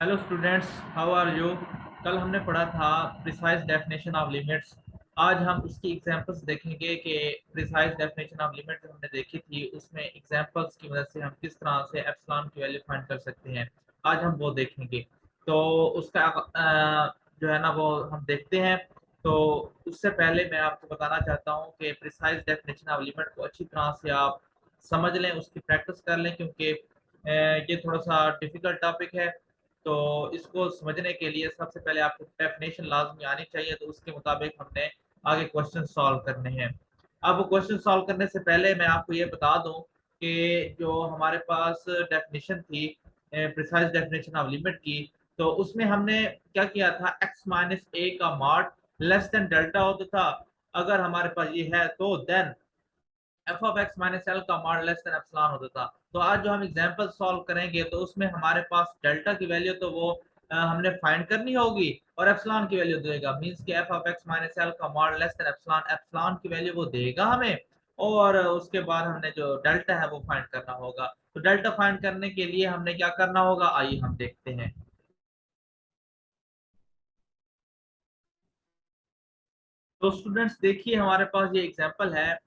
Hello students, how are you. कल हमने पढ़ा था प्रिसाइज डेफिनेशन ऑफ लिमिट्स। आज हम उसकी एग्जांपल्स देखेंगे कि प्रिसाइज डेफिनेशन ऑफ लिमिट जो हमने देखी थी उसमें एग्जांपल्स की मदद से हम किस तरह से एप्सिलॉन की वैल्यू फाइंड कर सकते हैं। आज हम वो देखेंगे। तो उसका जो है ना वो हम देखते हैं। तो उससे पहले मैं आपको बताना चाहता हूँ कि प्रिसाइज डेफिनेशन ऑफ लिमिट को अच्छी तरह से आप समझ लें, उसकी प्रैक्टिस कर लें, क्योंकि ये थोड़ा सा डिफिकल्ट टॉपिक है। तो इसको समझने के लिए सबसे पहले आपको डेफिनेशन लाजमी आनी चाहिए, तो उसके मुताबिक हमने आगे क्वेश्चन सॉल्व करने हैं। अब क्वेश्चन सॉल्व करने से पहले मैं आपको ये बता दूं कि जो हमारे पास डेफिनेशन थी प्रिसाइज डेफिनेशन ऑफ लिमिट की, तो उसमें हमने क्या किया था, x माइनस ए का मॉड लेस देन डेल्टा होता था। अगर हमारे पास ये है तो then F of x minus L का मॉड लेस देन एप्सिलॉन होता था। तो आज जो हम एग्जांपल सॉल्व करेंगे तो उसमें हमारे पास डेल्टा की वैल्यू तो वो हमने फाइंड करनी होगी और एप्सिलॉन की वैल्यू देगा। मींस कि F of x minus L का mod less than epsilon, epsilon की वैल्यू वो देगा हमें। और उसके बाद हमने जो डेल्टा है वो फाइंड करना होगा। तो डेल्टा फाइंड करने के लिए हमने क्या करना होगा, आइए हम देखते हैं। तो स्टूडेंट्स देखिए, हमारे पास ये एग्जांपल है,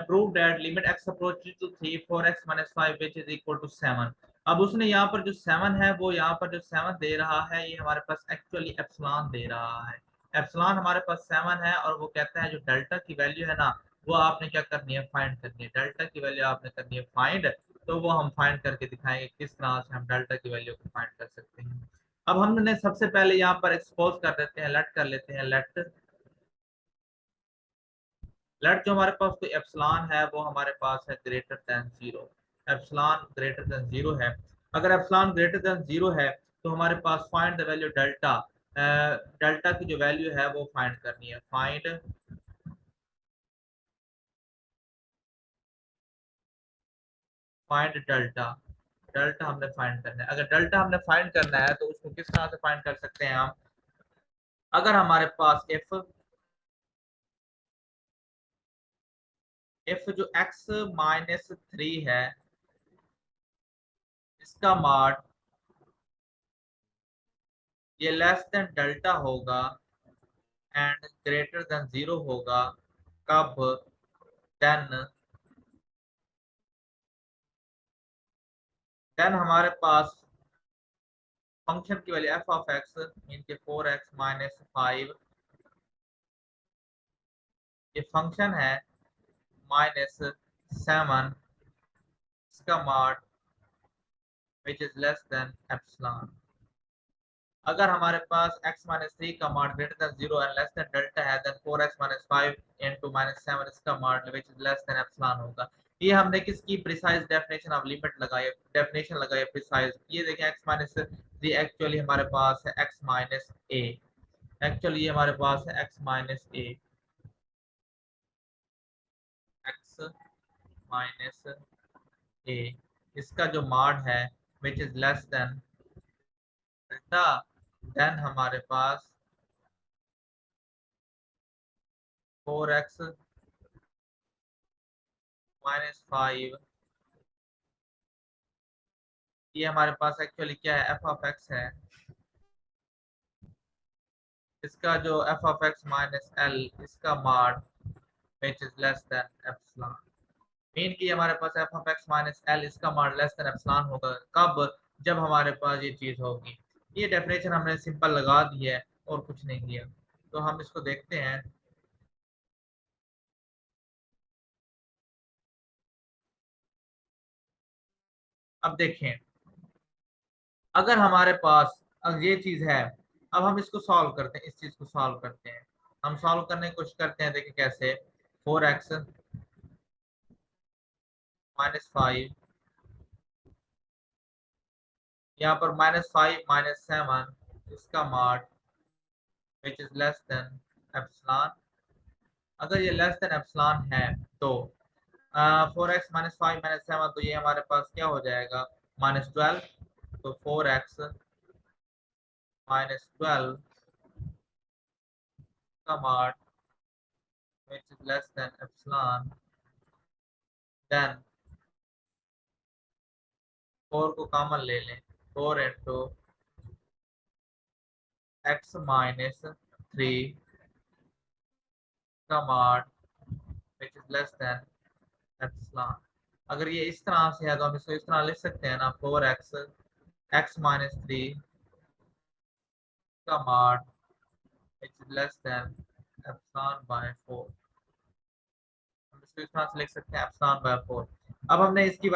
prove that limit x approaches to 3 4 x minus 5 which is equal to 7। अब उसने यहाँ पर जो 7 है, वो यहाँ पर जो 7 दे रहा है, ये हमारे पास एक्चुअली एप्सिलॉन दे रहा है। एप्सिलॉन हमारे पास 7 है और वो कहता है जो डेल्टा की वैल्यू है ना, वो आपने क्या करनी है, फाइंड करनी है। डेल्टा की वैल्यू आपने करनी है फाइंड। तो वो हम फाइंड करके दिखाएंगे किस तरह से हम डेल्टा की वैल्यू को फाइंड कर सकते हैं। अब हमने सबसे पहले यहाँ पर एक्सपोज कर देते हैं, लेट कर लेते हैं, लेट लेट जो हमारे पास कोई एप्सिलॉन है वो हमारे पास है greater than zero. Epsilon greater than zero है। अगर एप्सिलॉन ग्रेटर देन जीरो है तो हमारे पास find the value delta. Delta की जो वैल्यू है वो फाइंड करनी है। Find delta. डेल्टा हमने फाइंड करना है। अगर डेल्टा हमने फाइंड करना है तो उसको किस तरह से फाइंड कर सकते हैं हम। अगर हमारे पास इफ जो x माइनस थ्री है, इसका मॉड ये लेस देन डेल्टा होगा एंड ग्रेटर देन जीरो होगा, कब, देन हमारे पास फंक्शन की value F of x mean के 4x-5, ये फंक्शन है, -7, इसका mod which is less than epsilon. अगर हमारे पास x माइनस थ्री का mod greater than zero and less than delta है, देन 4x-5 इंटू -7 इसका mod which is less than epsilon होगा। ये हमने किसकी प्रिसाइज डेफिनेशन ऑफ लिमिट लगाई है, डेफिनेशन लगाई है प्रिसाइज। ये देखें, x माइनस थ्री एक्चुअली हमारे पास है x माइनस ए। एक्चुअली ये हमारे पास है x minus A, x minus A, इसका जो मॉड है which is less than delta, then हमारे पास 4x-5, ये हमारे पास एक्चुअली क्या है, एफ ऑफ एक्स है। इसका जो F of x minus L, इसका mod which is less than epsilon. Mean की हमारे पास F of x minus L, इसका मॉड लेस देन एप्सिलॉन होगा, कब, जब हमारे पास ये चीज होगी। ये डेफिनेशन हमने सिंपल लगा दी है और कुछ नहीं किया। तो हम इसको देखते हैं। अब देखें, अगर हमारे पास अब ये चीज है, अब हम इसको सॉल्व करते हैं, इस चीज को सॉल्व करते हैं। हम सॉल्व करने की कोशिश करते हैं, देखिए कैसे। 4x-5, यहाँ पर -5-7, इसका mod which is less than epsilon. अगर ये लेस देन एप्सिलॉन है तो 4x-5-7, तो ये हमारे पास क्या हो जाएगा, -12। तो 4x-12 का mod which is less than epsilon, then 4 को कॉमन ले लें, 4 इंटू x माइनस थ्री का mod which is less than epsilon. अगर ये इस तरह से है तो हम इसको इस तरह लिख सकते हैं ना, 4x x माइनस थ्री का mod which is less than epsilon by 4। हम इसको इस तरह से लिख सकते हैं एप्सिलॉन बाय 4। अब हमने इसकी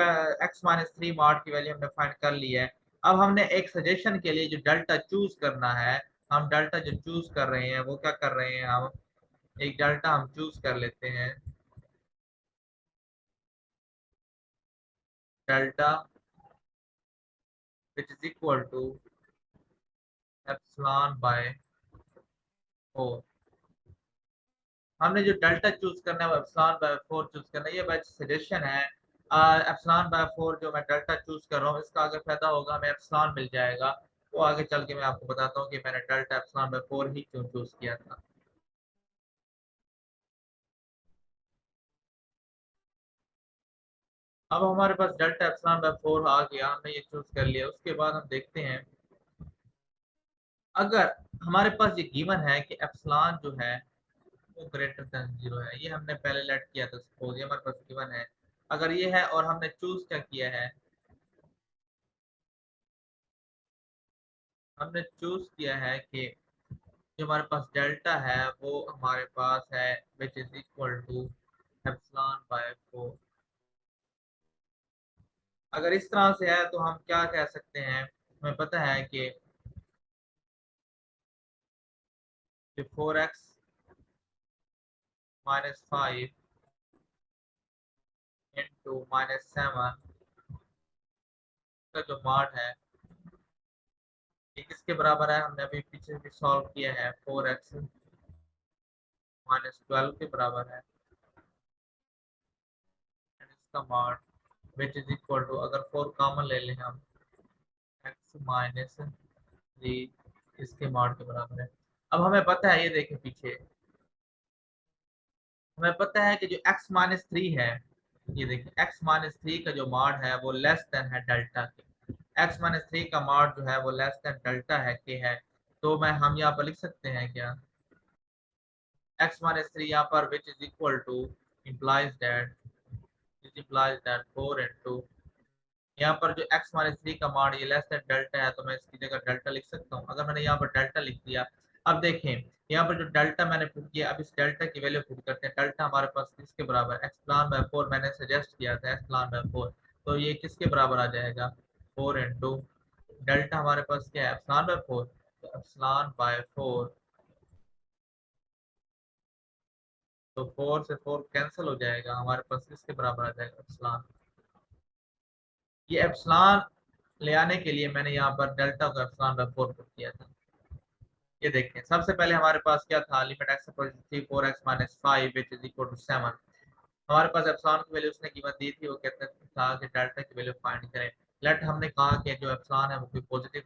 x माइनस थ्री मॉड की वैल्यू हमने फाइंड कर ली है। अब हमने एक सजेशन के लिए जो डेल्टा चूज करना है, हम डेल्टा जो चूज कर रहे हैं वो क्या कर रहे हैं, हम एक डेल्टा हम चूज कर लेते हैं, delta which is equal to epsilon by 4। हमने जो डेल्टा चूज करना है वो एप्सिलॉन बाय 4 चूज करना है, ये बस सजेशन है। एप्सिलॉन बाय 4 जो मैं डेल्टा चूज कर रहा हूँ इसका आगे फायदा होगा, हमें एप्सिलॉन मिल जाएगा। वो आगे चल के मैं आपको बताता हूँ कि मैंने डेल्टा एप्सिलॉन बाय 4 ही क्यों चूज किया था। अब हमारे पास डेल्टा एप्सिलॉन बाय 4 आ गया, हमने ये चूज कर लिया। उसके बाद हम देखते हैं, अगर हमारे पास ये गिवन है कि एप्सिलॉन जो है वो ग्रेटर देन जीरो है, ये हमने पहले लेट किया था, सपोज ये हमारे पास गिवन है। अगर ये है और हमने चूज क्या किया है, हमने चूज किया है कि जो हमारे पास डेल्टा है वो हमारे पास है which is equal to epsilon by 4। अगर इस तरह से है तो हम क्या कह सकते हैं, हमें पता है कि 4x माइनस 5 इंटू माइनस 7 का जो मॉड है ये किसके बराबर है, हमने अभी पीछे भी सॉल्व किया है, 4x माइनस 12 के बराबर है। एंड इसका mod which is equal to, अगर 4 कॉमन ले लें हम, x माइनस 3 इसके मॉड के बराबर है। अब हमें पता है, ये देखें पीछे, हमें पता है कि जो x माइनस थ्री है, ये देखिए x माइनस थ्री का जो मॉड है वो लेस देन है डेल्टा के। x माइनस थ्री का मॉड जो है वो लेस देन डेल्टा है के है। तो मैं हम यहाँ पर लिख सकते हैं क्या, x माइनस थ्री यहाँ पर which is equal to implies that it implies that 4 into, यहाँ पर जो x माइनस थ्री का मान ये लेस देन डेल्टा है तो मैं इसकी जगह डेल्टा लिख सकता हूँ। अगर मैंने यहाँ पर डेल्टा लिख दिया, अब देखें यहाँ पर जो डेल्टा मैंने पुट किया, अब इस डेल्टा की वैल्यू पुट करते हैं। डेल्टा हमारे पास किसके बराबर, एक्सप्लान बाय 4 मैंने सजेस्ट किया था, एक्सप्लान बाय 4। तो ये किसके बराबर आ जाएगा, 4 इंटू डेल्टा हमारे पास क्या है, एप्सिलॉन बाय 4। तो एप्सिलॉन बाय 4, तो 4 से 4 कैंसिल हो जाएगा, हमारे पास किसके बराबर आ जाएगा, एप्सिलॉन। ये एप्सिलॉन ले आने के लिए मैंने यहाँ पर डेल्टा को एप्सिलॉन बाय 4 पुट किया था। ये देखें, सबसे पहले हमारे पास क्या था, लिमिट एक्स थी 4x minus 5 which is equal to 7। हमारे पास एप्सिलॉन की वैल्यू उसने कीमत दी थी, वो कहता था कि डेल्टा की वैल्यू फाइंड करें। लेट हमने कहा कि जो एप्सिलॉन है वो कोई पॉजिटिव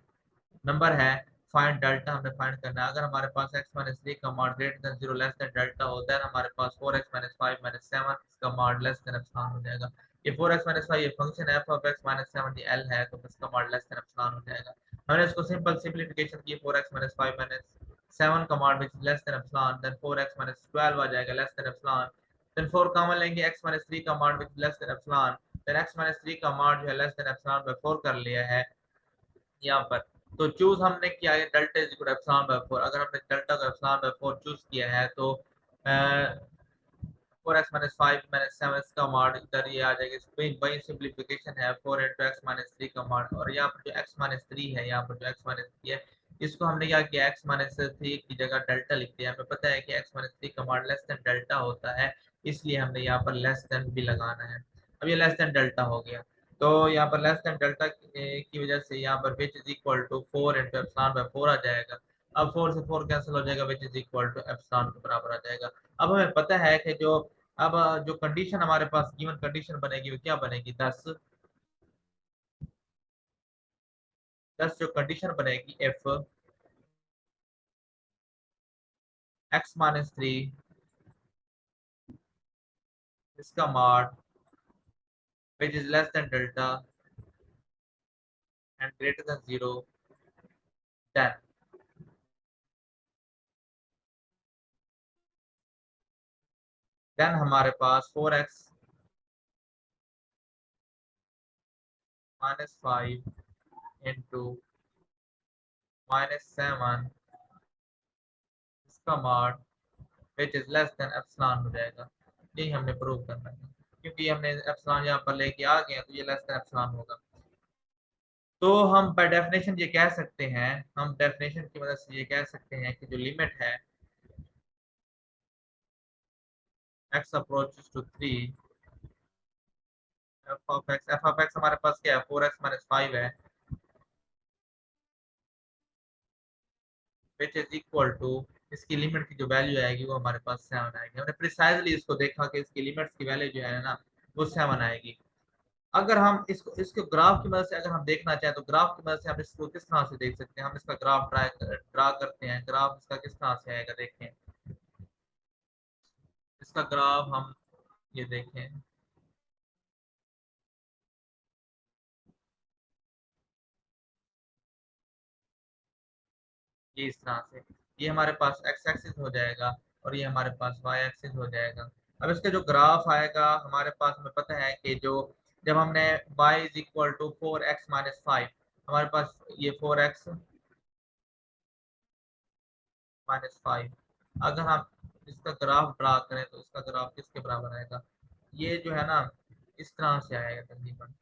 नंबर है, फाइंड डेल्टा हमने फाइंड करना है। अगर हमारे पास x माइनस थ्री का mod greater than zero less than delta होता है, हमारे पास 4x माइनस 5 माइनस 7 इसका मॉड लेस देन एप्सिलॉन हो जाएगा। ये 4x माइनस 5 ये फंक्शन है, f ऑफ x माइनस 7 ये l है, तो इसका मॉड लेस देन एप्सिलॉन हो जाएगा। हमने इसको सिंपल सिंपलीफिकेशन की, 4x माइनस 5 माइनस 7 का mod which less than epsilon, then 4x minus 12 आ जाएगा less than epsilon. Then 4 common लेंगे, x माइनस 3 का mod which less than epsilon, then x minus 3 का मॉड जो है लेस देन एप्सिलॉन बाय 4 कर लिया है यहाँ पर। तो चूज हमने किया है delta is equal epsilon by 4। अगर हमने डेल्टा को एप्सिलॉन बाय 4 चूज किया है तो 4x माइनस 5 माइनस 7 इसका मॉड इधर ये आ जाएगा, इसमें वही सिंपलीफिकेशन है, 4 इंटू एक्स माइनस थ्री का मॉड। और यहाँ पर जो x माइनस थ्री है, यहाँ पर जो x माइनस थ्री है, इसको हमने क्या किया, x माइनस थ्री की जगह डेल्टा लिख दिया। हमें पता है कि x माइनस थ्री का मॉड लेस देन डेल्टा होता है, इसलिए हमने यहाँ पर लेस देन भी लगाना है। अब ये लेस देन डेल्टा हो गया, तो यहाँ पर लेस देन डेल्टा की वजह से यहाँ पर which is equal to 4 into epsilon by 4 आ जाएगा। अब 4 से 4 कैंसिल हो जाएगा, which is equal to epsilon के बराबर आ जाएगा। अब हमें पता है कि जो अब जो कंडीशन हमारे पास गिवन कंडीशन बनेगी वो क्या बनेगी, 10। 10 जो कंडीशन बनेगी, इफ एक्स माइनस थ्री इसका mod which is less than delta and greater than zero, then then हमारे पास 4x माइनस 5 इंटू -7 इसका mod which is less than epsilon हो जाएगा। यही हमने प्रूव करना है, क्योंकि हमने एप्सिलॉन यहाँ पर लेके आ गए हैं तो ये लेस देन एप्सिलॉन होगा। तो हम बाय डेफिनेशन ये कह सकते हैं, हम डेफिनेशन की मदद से ये कह सकते हैं कि जो लिमिट है x approaches to 3 F of X हमारे पास क्या है 4x माइनस 5 है विच इज इक्वल टू इसकी लिमिट की जो वैल्यू आएगी वो हमारे पास 7 आएगी। हमने प्रिसाइजली इसको देखा कि इसकी लिमिट्स की वैल्यू जो है ना वो 7 आएगी। अगर हम इसको ग्राफ की मदद से अगर हम देखना चाहें तो ग्राफ की मदद से हम इसको किस तरह से देख सकते हैं। हम इसका ग्राफ ड्रा करते हैं। ग्राफ इसका किस तरह से आएगा देखें। इसका ग्राफ हम ये देखें, ये इस तरह से ये हमारे पास एक्स एक्सिस हो जाएगा और ये हमारे पास वाई एक्सिस हो जाएगा। अब इसका जो ग्राफ आएगा हमारे पास हमें पता है कि जो जब हमने y is equal to 4x-5 हमारे पास ये 4x-5 अगर हम इसका ग्राफ ड्रा करें तो इसका ग्राफ किसके बराबर आएगा। ये जो है ना इस तरह से आएगा तकरीबन,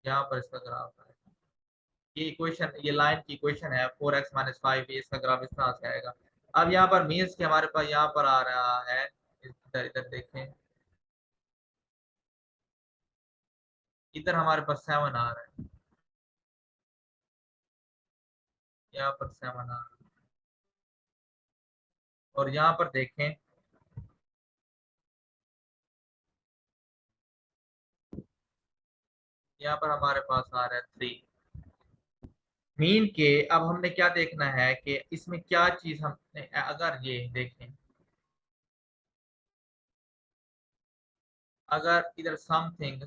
यहाँ पर इसका ग्राफ आएगा। ये इक्वेशन ये लाइन की इक्वेशन है 4x-5 ये इसका ग्राफ इस तरह से आएगा। अब यहाँ पर मीन्स कि हमारे पास यहाँ पर आ रहा है इधर इधर देखें, इधर हमारे पास 7 आ रहा है, यहाँ पर 7 आ रहा है और यहाँ पर देखें यहाँ पर हमारे पास आ रहा है 3 मीन के। अब हमने क्या देखना है कि इसमें क्या चीज हमने अगर ये देखें अगर इधर समथिंग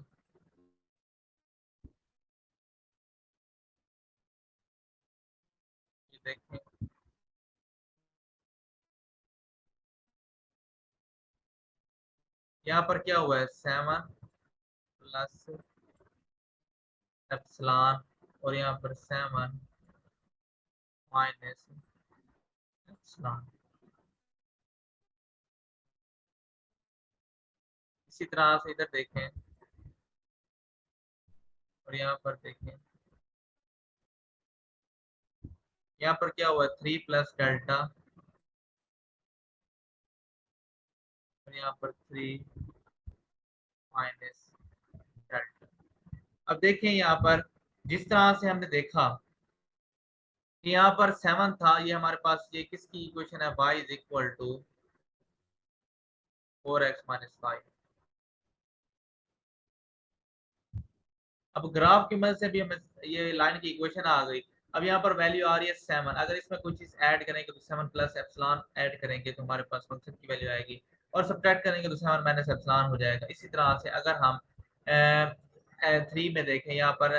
देखें यहाँ पर क्या हुआ है 7 प्लस एप्सिलॉन और यहाँ पर 7 माइनस एप्सिलॉन। इसी तरह से इधर देखें और यहाँ पर देखें यहाँ पर क्या हुआ 3 प्लस डेल्टा और यहाँ पर 3 माइनस डेल्टा। अब देखें यहाँ पर जिस तरह से हमने देखा कि यहाँ पर 7 था, ये हमारे पास ये किसकी इक्वेशन है y is equal to 4x-5। अब ग्राफ की मदद से भी हमें ये लाइन की इक्वेशन आ गई। अब यहाँ पर वैल्यू आ रही है 7, अगर इसमें कोई चीज ऐड करेंगे तो 7 प्लस एप्सिलॉन ऐड करेंगे तो हमारे पास फंक्शन की वैल्यू आएगी और सब्ट्रैक्ट करेंगे तो 7 माइनस एप्सिलॉन हो जाएगा। इसी तरह से अगर हम 3 में देखें यहाँ पर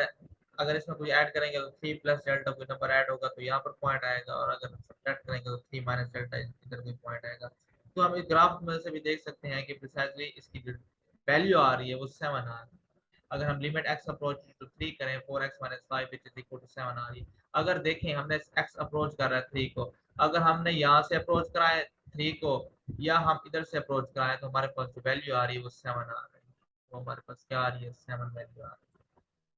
अगर इसमें कोई ऐड करेंगे तो 3 प्लस डेल्टा कोई नंबर ऐड होगा तो यहाँ पर पॉइंट आएगा और अगर सब्ट्रैक्ट करेंगे तो 3 माइनस डेल्टा इधर कोई पॉइंट आएगा। तो हम इस ग्राफ में से भी देख सकते हैं कि प्रिसाइजली इसकी जो वैल्यू आ रही है वो 7 आ रही है। अगर हम लिमिट x अप्रोच टू 3 करें 4x-5 which is equal to 7 आ रही है। अगर देखें हमने x अप्रोच कर रहा है 3 को, अगर हमने यहाँ से अप्रोच कराए 3 को या हम इधर से अप्रोच कराए तो हमारे पास जो वैल्यू आ रही है वो 7 आ रही है। तो हमारे पास क्या आ रही है 7 वैल्यू आ रही है।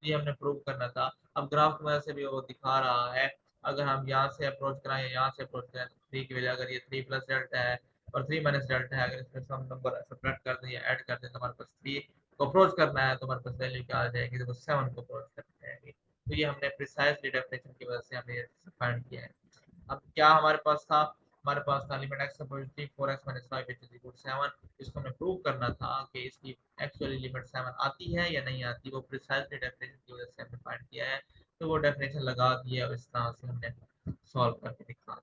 ये हमने प्रूव करना था। अब ग्राफ की वजह से भी वो दिखा रहा है अगर हम यहाँ से अप्रोच कराएं यहाँ से अप्रोच करें तो 3 की वजह अगर ये 3 प्लस डेल्टा है और 3 माइनस डेल्टा है, अगर इसमें सम नंबर सब्ट्रैक्ट कर दें या ऐड कर दें तो हमारे पास 3 को अप्रोच करना है तो हमारे पास वैल्यू क्या आ जाएगी तो 7 को अप्रोच करनी जाएगी। तो ये हमने प्रिसाइजली डेफिनेशन की वजह से हमने ये फाइंड किया है। अब क्या हमारे पास था, हमारे पास था limit x approaches 4x-5 which is equal 7। इसको हमें प्रूव करना था कि इसकी एक्चुअली लिमिट 7 आती है या नहीं आती, वो प्रिसाइजली डेफिनेशन की वजह से हमने फाइंड किया है। तो वो डेफिनेशन लगा दिया और इस तरह से हमने सॉल्व करके दिखा